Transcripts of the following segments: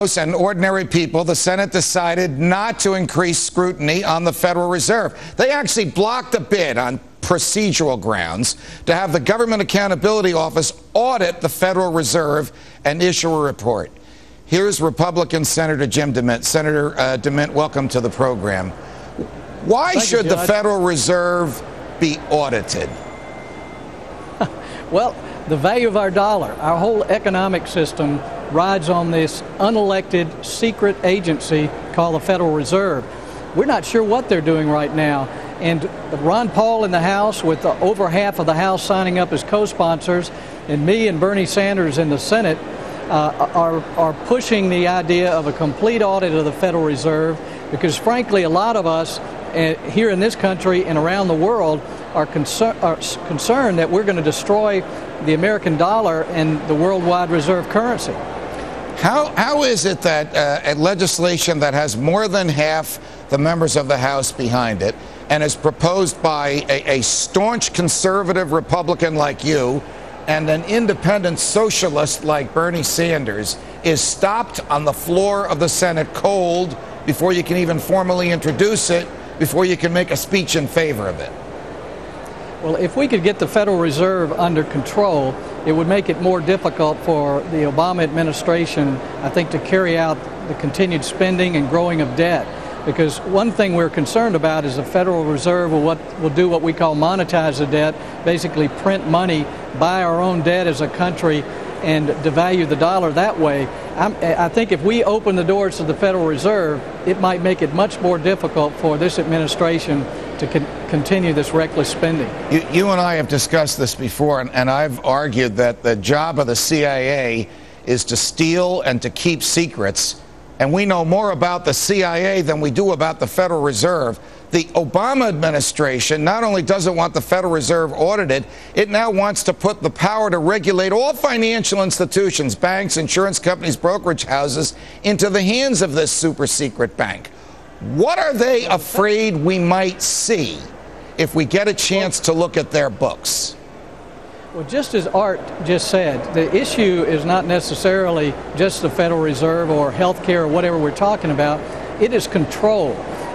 And ordinary people, the Senate decided not to increase scrutiny on the Federal Reserve. They actually blocked a bid on procedural grounds to have the Government Accountability Office audit the Federal Reserve and issue a report. Here's Republican Senator Jim DeMint. Senator DeMint, welcome to the program. Why should the Federal Reserve be audited? Well, the value of our dollar, our whole economic system rides on this unelected secret agency called the Federal Reserve. We're not sure what they're doing right now. And Ron Paul in the House, with over half of the House signing up as co-sponsors, and me and Bernie Sanders in the Senate are pushing the idea of a complete audit of the Federal Reserve, because frankly a lot of us here in this country and around the world are concerned that we're going to destroy the American dollar and the worldwide reserve currency. How is it that a legislation that has more than half the members of the House behind it and is proposed by a staunch conservative Republican like you and an independent socialist like Bernie Sanders is stopped on the floor of the Senate cold before you can even formally introduce it, before you can make a speech in favor of it? Well, if we could get the Federal Reserve under control, it would make it more difficult for the Obama administration, I think, to carry out the continued spending and growing of debt. Because one thing we're concerned about is the Federal Reserve will do what we call monetize the debt, basically print money, buy our own debt as a country, and devalue the dollar that way. I think if we open the doors to the Federal Reserve, it might make it much more difficult for this administration to continue this reckless spending. You and I have discussed this before, and I've argued that the job of the CIA is to steal and to keep secrets. And we know more about the CIA than we do about the Federal Reserve. The Obama administration not only doesn't want the Federal Reserve audited, it now wants to put the power to regulate all financial institutions, banks, insurance companies, brokerage houses, into the hands of this super secret bank. What are they afraid we might see if we get a chance to look at their books? Well, just as Art just said, the issue is not necessarily just the Federal Reserve or health care or whatever we're talking about. It is control.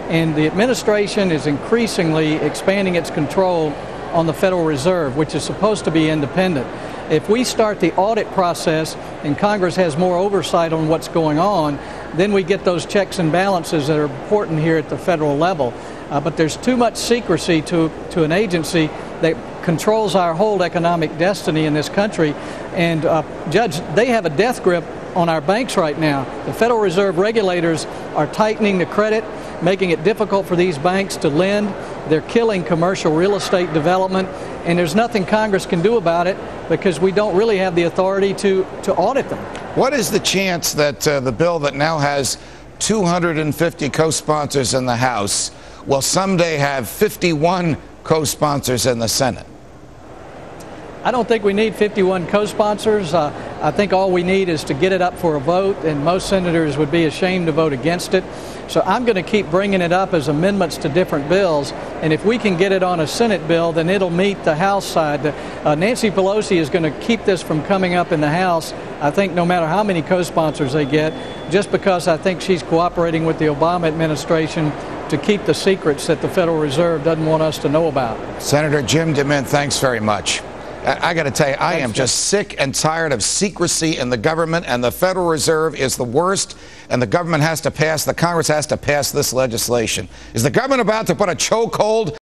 And the administration is increasingly expanding its control on the Federal Reserve, which is supposed to be independent. If we start the audit process and Congress has more oversight on what's going on, then we get those checks and balances that are important here at the federal level. But there's too much secrecy to an agency that controls our whole economic destiny in this country. And Judge, they have a death grip on our banks right now. The Federal Reserve regulators are tightening the credit, making it difficult for these banks to lend. They're killing commercial real estate development, and there's nothing Congress can do about it because we don't really have the authority to audit them. What is the chance that the bill that now has 250 co-sponsors in the House will someday have 51 co-sponsors in the Senate? I don't think we need 51 co-sponsors. I think all we need is to get it up for a vote, and most senators would be ashamed to vote against it. So I'm going to keep bringing it up as amendments to different bills, and if we can get it on a Senate bill, then it'll meet the House side. Nancy Pelosi is going to keep this from coming up in the House, I think, no matter how many co-sponsors they get, just because I think she's cooperating with the Obama administration to keep the secrets that the Federal Reserve doesn't want us to know about. Senator Jim DeMint, thanks very much. I got to tell you, I am just sick and tired of secrecy in the government, and the Federal Reserve is the worst, and the Congress has to pass this legislation. Is the government about to put a chokehold